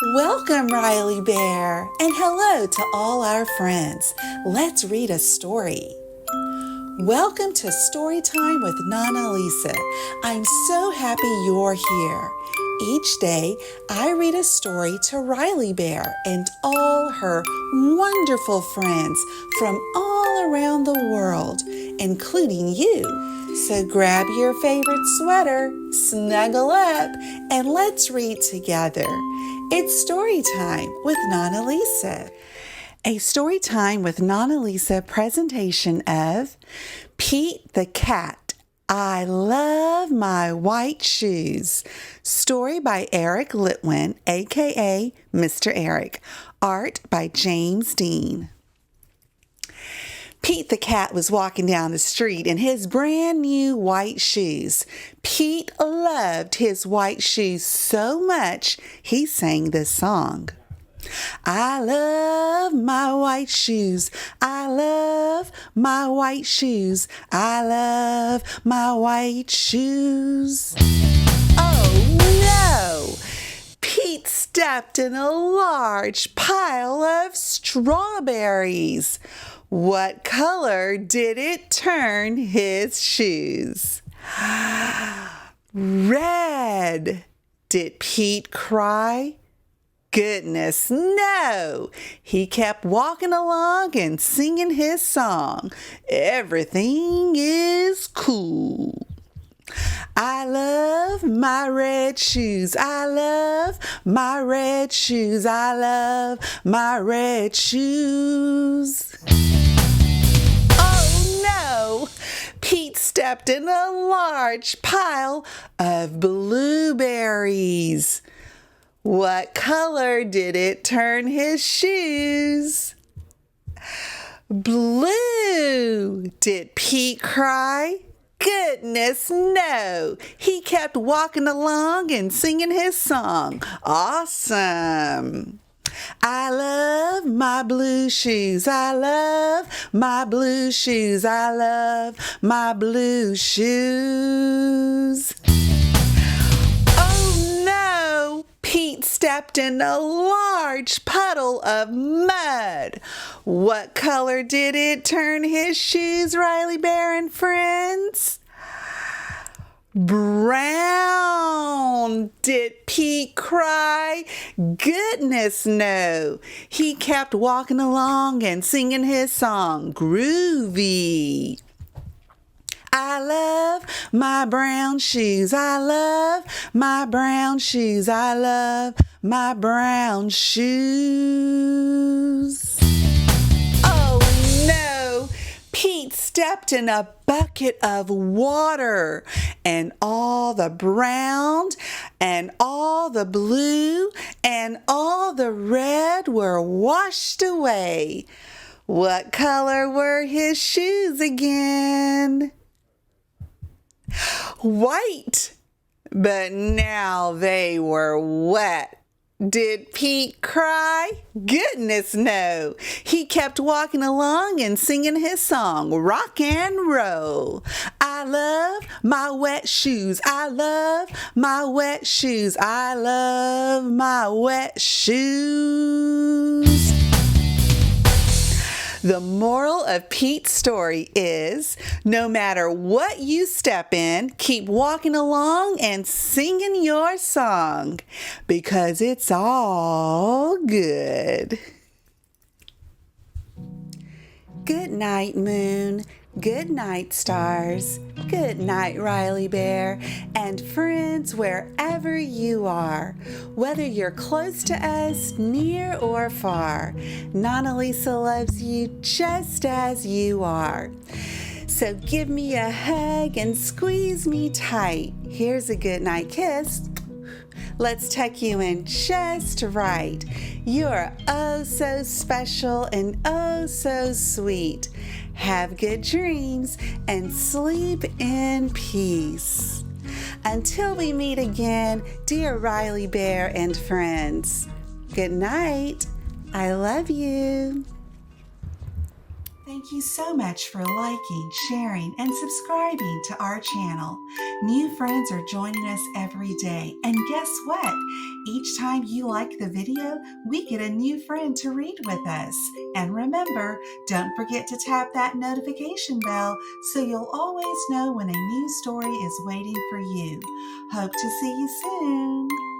Welcome, Riley Bear, and hello to all our friends. Let's read a story. Welcome to Storytime with Nana Lisa. I'm so happy you're here. Each day, I read a story to Riley Bear and all her wonderful friends from all around the world, including you. So grab your favorite sweater, snuggle up, and let's read together. It's Storytime with Nana Lisa. A Storytime with Nana Lisa presentation of Pete the Cat. I Love My White Shoes. Story by Eric Litwin, aka Mr. Eric. Art by James Dean. Pete the cat was walking down the street in his brand new white shoes. Pete loved his white shoes so much, he sang this song. I love my white shoes. I love my white shoes. I love my white shoes. Oh no! Pete stepped in a large pile of strawberries. What color did it turn his shoes? Red. Did Pete cry? Goodness, no! He kept walking along and singing his song. Everything is cool. I love my red shoes. I love my red shoes. I love my red shoes. Oh no! Pete stepped in a large pile of blueberries. What color did it turn his shoes? Blue. Did Pete cry? Goodness, no. He kept walking along and singing his song. Awesome. I love my blue shoes. I love my blue shoes. I love my blue shoes. Oh no! Pete stepped in a large puddle of mud. What color did it turn his shoes, Riley Bear and friends? Brown. Did Pete cry? Goodness, no. He kept walking along and singing his song, Groovy. I love my brown shoes. I love my brown shoes. I love my brown shoes. Oh no! Pete stepped in a bucket of water, and all the brown and all the blue and all the red were washed away. What color were his shoes again? White, but now they were wet. Did Pete cry? Goodness, no. He kept walking along and singing his song, Rock and Roll. I love my wet shoes. I love my wet shoes. I love my wet shoes. The moral of Pete's story is, no matter what you step in, keep walking along and singing your song, because it's all good. Good night, moon. Good night, stars. Good night, Riley Bear, and friends wherever you are. Whether you're close to us, near or far, Nana Lisa loves you just as you are. So give me a hug and squeeze me tight. Here's a good night kiss. Let's tuck you in just right. You're oh so special and oh so sweet. Have good dreams and sleep in peace. Until we meet again, dear Riley Bear and friends, good night. I love you. Thank you so much for liking, sharing, and subscribing to our channel. New friends are joining us every day. And guess what? Each time you like the video, we get a new friend to read with us. And remember, don't forget to tap that notification bell so you'll always know when a new story is waiting for you. Hope to see you soon.